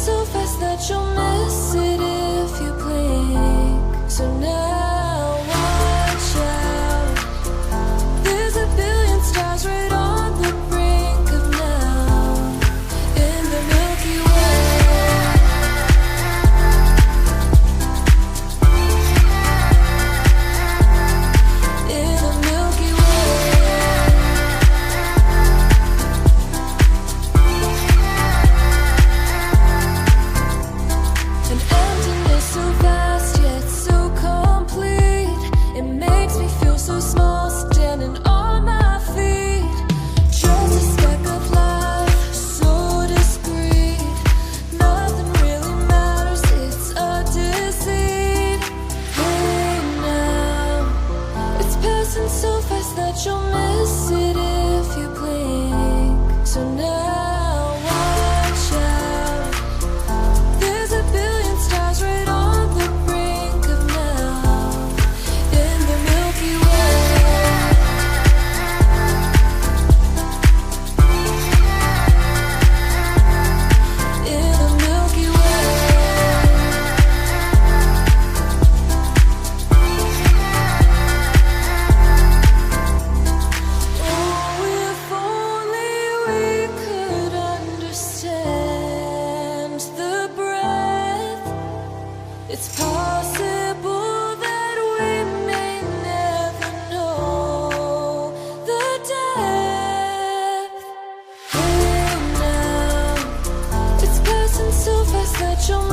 so fast that you'll miss it if you blink. So now watch out. There's a billion stars right on the brink of now in the Milky Way. In the Milky Way. An emptiness so vast yet so complete. It makes me feel so small standing on my feet. Just a speck of light, so discreet. Nothing really matters, it's a deceit. Hey now, it's passing so fast that you'll miss it if you blink. So now watch out. There's a billion stars right on the brink of now in the Milky Way. In the Milky Way. Oh, if only we could understand the breath. It's possible that we may never know the depth. Hey now, it's passing so fast that you'll